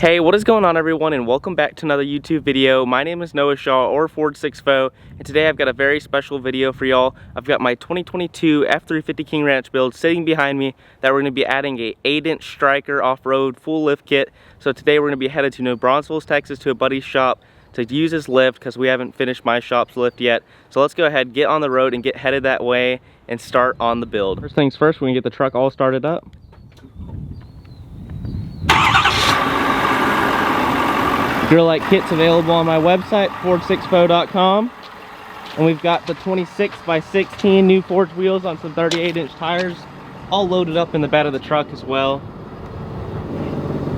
Hey, what is going on everyone, and welcome back to another YouTube video. My name is Noah Shaw, or Ford6Fo, and today I've got a very special video for y'all. I've got my 2022 F-350 King Ranch build sitting behind me that we're going to be adding a 8-inch Stryker off-road full lift kit. So today we're going to be headed to New Braunfels, Texas to a buddy's shop to use his lift because we haven't finished my shop's lift yet. So let's go ahead, get on the road and get headed that way and start on the build. First things first, we're going to get the truck all started up. Grille light kit's available on my website, Ford6Fo.com. And we've got the 26x16 new forged wheels on some 38-inch tires, all loaded up in the bed of the truck as well.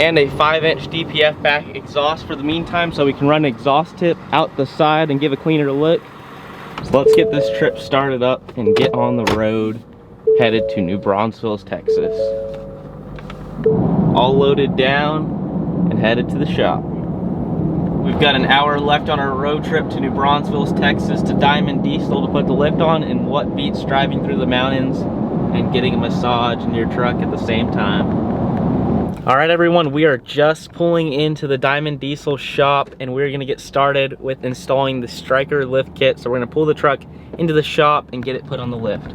And a 5-inch DPF back exhaust for the meantime, so we can run an exhaust tip out the side and give a cleaner look. So let's get this trip started up and get on the road, headed to New Braunfels, Texas. All loaded down and headed to the shop. We've got an hour left on our road trip to New Braunfels, Texas to Diamond Diesel to put the lift on, and what beats driving through the mountains and getting a massage in your truck at the same time. All right everyone, we are just pulling into the Diamond Diesel shop and we're gonna get started with installing the Stryker lift kit. So we're gonna pull the truck into the shop and get it put on the lift.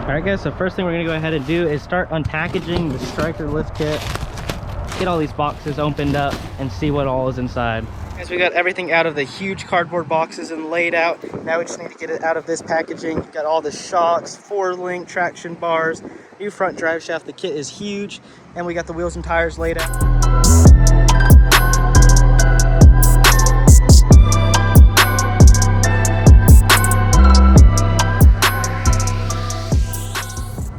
All right guys, so first thing we're gonna go ahead and do is start unpackaging the Stryker lift kit. Get all these boxes opened up and see what all is inside. As we got everything out of the huge cardboard boxes and laid out, now we just need to get it out of this packaging. Got all the shocks, 4-link traction bars, new front drive shaft. The kit is huge, and we got the wheels and tires laid out.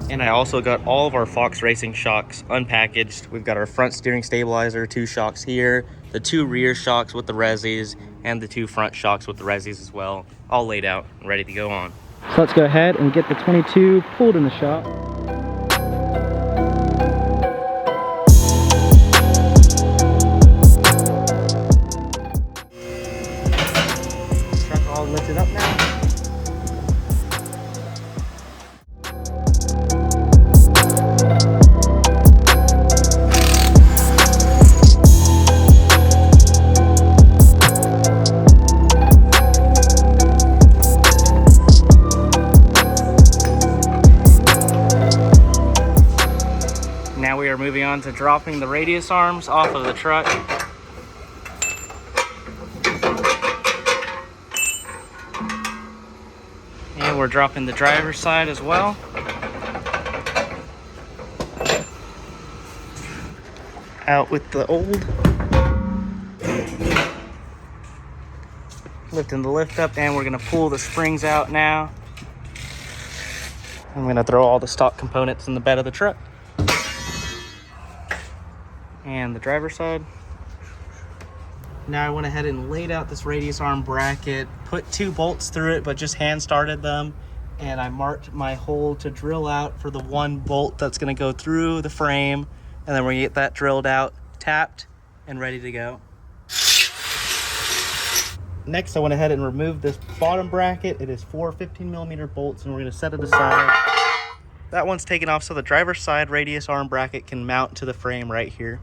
And I also got all of our Fox Racing shocks unpackaged. We've got our front steering stabilizer, 2 shocks here, the 2 rear shocks with the resis, and the 2 front shocks with the resis as well, all laid out and ready to go on. So let's go ahead and get the 22 pulled in the shop. Truck all lifted up now. Now we are moving on to dropping the radius arms off of the truck. And we're dropping the driver's side as well. Out with the old. Lifting the lift up, and we're gonna pull the springs out now. I'm gonna throw all the stock components in the bed of the truck. And the driver's side. Now I went ahead and laid out this radius arm bracket, put 2 bolts through it, but just hand started them. And I marked my hole to drill out for the 1 bolt that's gonna go through the frame. And then we're gonna get that drilled out, tapped, and ready to go. Next, I went ahead and removed this bottom bracket. It is 4 15mm bolts, and we're gonna set it aside. That one's taken off so the driver's side radius arm bracket can mount to the frame right here.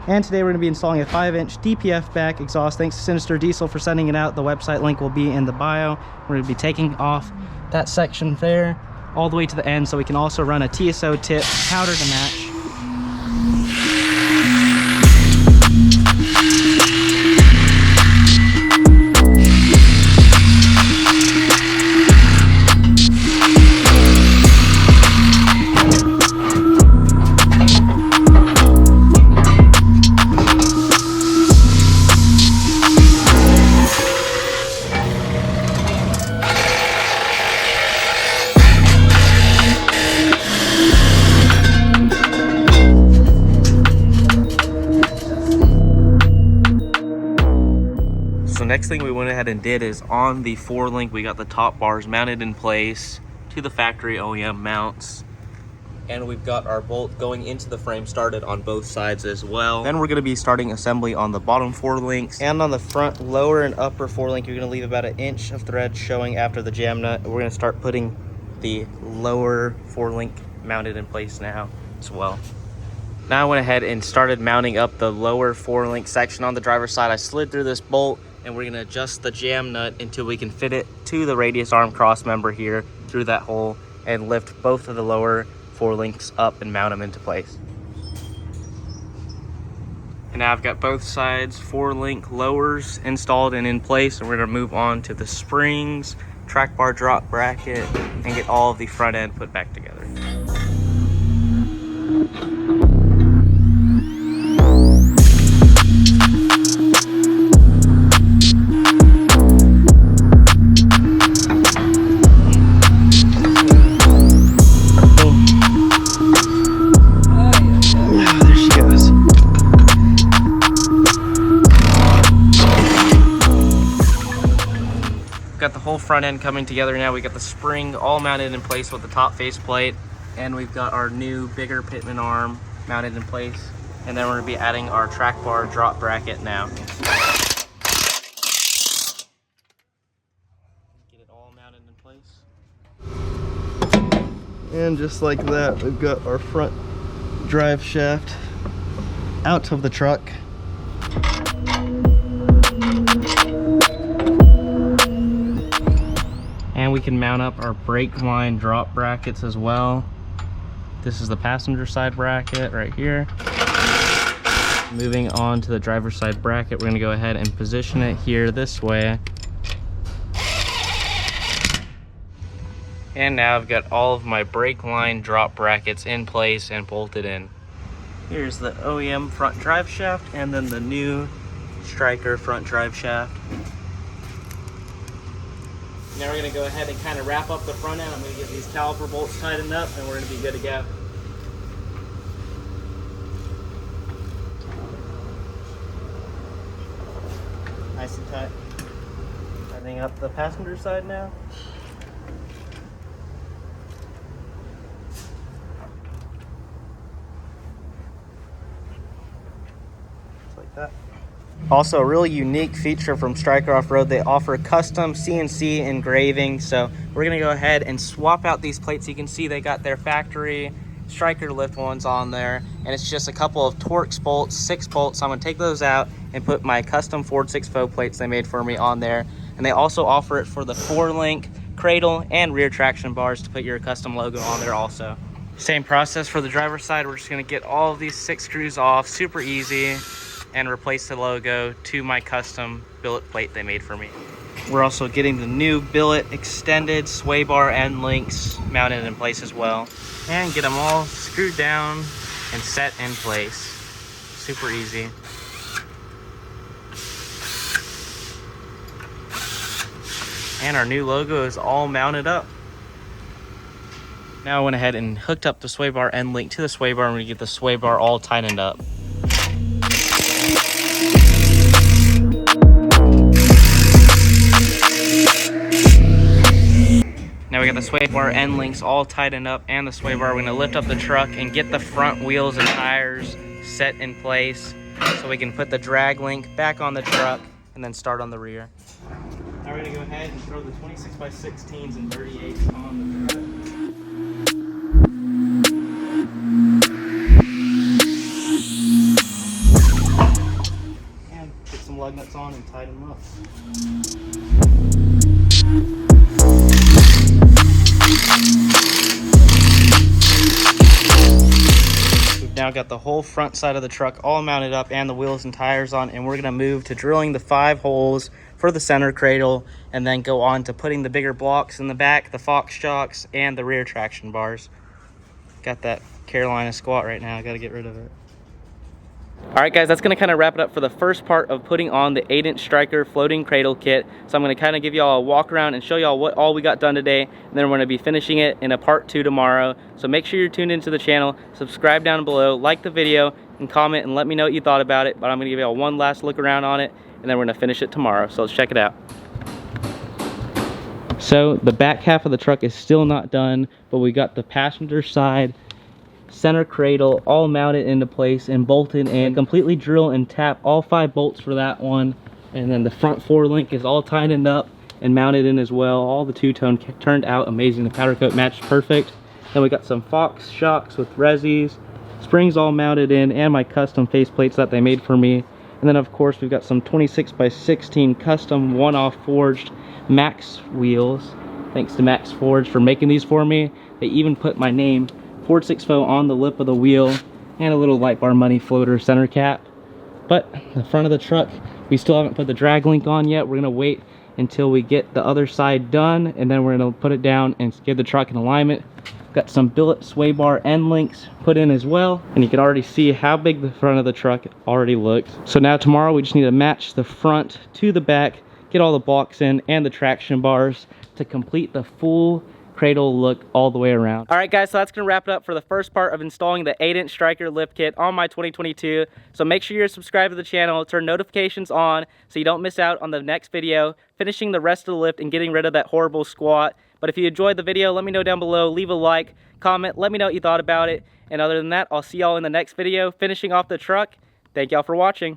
And today we're going to be installing a 5-inch DPF back exhaust. Thanks to Sinister Diesel for sending it out. The website link will be in the bio. We're going to be taking off that section there all the way to the end, so we can also run a TSO tip powder to match. Next thing we went ahead and did is on the 4-link, we got the top bars mounted in place to the factory OEM mounts. And we've got our bolt going into the frame started on both sides as well. Then we're going to be starting assembly on the bottom 4 links. And on the front lower and upper 4-link, you're going to leave about 1 inch of thread showing after the jam nut. We're going to start putting the lower 4-link mounted in place now as well. Now I went ahead and started mounting up the lower 4-link section on the driver's side. I slid through this bolt, and we're gonna adjust the jam nut until we can fit it to the radius arm cross member here through that hole and lift both of the lower 4 links up and mount them into place. And now I've got both sides 4-link lowers installed and in place, and we're gonna move on to the springs, track bar drop bracket, and get all of the front end put back together. Got the whole front end coming together now. We got the spring all mounted in place with the top face plate, and we've got our new bigger pitman arm mounted in place, and then we're going to be adding our track bar drop bracket now. Get it all mounted in place. And just like that, we've got our front drive shaft out of the truck. And we can mount up our brake line drop brackets as well. This is the passenger side bracket right here. Moving on to the driver's side bracket, we're gonna go ahead and position it here this way. And now I've got all of my brake line drop brackets in place and bolted in. Here's the OEM front drive shaft, and then the new Stryker front drive shaft. Now we're going to go ahead and kind of wrap up the front end. I'm going to get these caliper bolts tightened up, and we're going to be good to go. Nice and tight. Tightening up the passenger side now. Just like that. Also, a really unique feature from Stryker Off-Road, they offer custom CNC engraving. So we're gonna go ahead and swap out these plates. You can see they got their factory Stryker lift ones on there, and it's just a couple of Torx bolts, 6 bolts. So I'm gonna take those out and put my custom Ford 6.0 plates they made for me on there. And they also offer it for the 4-link cradle and rear traction bars to put your custom logo on there also. Same process for the driver's side. We're just gonna get all of these 6 screws off, super easy, and replace the logo to my custom billet plate they made for me. We're also getting the new billet extended sway bar end links mounted in place as well, and get them all screwed down and set in place. Super easy. And our new logo is all mounted up. Now I went ahead and hooked up the sway bar end link to the sway bar, and we get the sway bar all tightened up. Now we got the sway bar end links all tightened up and the sway bar. We're gonna lift up the truck and get the front wheels and tires set in place so we can put the drag link back on the truck and then start on the rear. Now we're gonna go ahead and throw the 26x16s and 38s on the truck. And put some lug nuts on and tighten them up. We've now got the whole front side of the truck all mounted up and the wheels and tires on, and we're going to move to drilling the 5 holes for the center cradle, and then go on to putting the bigger blocks in the back, the Fox shocks, and the rear traction bars. Got that Carolina squat right now, I got to get rid of it. Alright guys, that's going to kind of wrap it up for the first part of putting on the 8-inch Stryker floating cradle kit. So I'm going to kind of give y'all a walk around and show y'all what all we got done today, and then we're going to be finishing it in a part 2 tomorrow. So make sure you're tuned into the channel, subscribe down below, like the video, and comment and let me know what you thought about it. But I'm going to give y'all one last look around on it, and then we're going to finish it tomorrow. So let's check it out. So the back half of the truck is still not done, but we got the passenger side center cradle all mounted into place and bolted, and completely drill and tap all 5 bolts for that one. And then the front 4 link is all tightened up and mounted in as well. All the two-tone turned out amazing. The powder coat matched perfect. Then we got some Fox shocks with resis, springs all mounted in, and my custom faceplates that they made for me. And then of course we've got some 26x16 custom one-off forged Max wheels. Thanks to Max Forge for making these for me. They even put my name, Ford 6FO, on the lip of the wheel, and a little light bar money floater center cap. But the front of the truck, we still haven't put the drag link on yet. We're gonna wait until we get the other side done, and then we're gonna put it down and give the truck an alignment. Got some billet sway bar end links put in as well, and you can already see how big the front of the truck already looks. So now tomorrow we just need to match the front to the back, get all the blocks in and the traction bars to complete the full Cradle look all the way around. All right guys, so that's gonna wrap it up for the first part of installing the 8-inch Stryker lift kit on my 2022. So make sure you're subscribed to the channel, turn notifications on so you don't miss out on the next video, finishing the rest of the lift and getting rid of that horrible squat. But if you enjoyed the video, let me know down below, leave a like, comment, let me know what you thought about it. And other than that, I'll see y'all in the next video, finishing off the truck. Thank y'all for watching.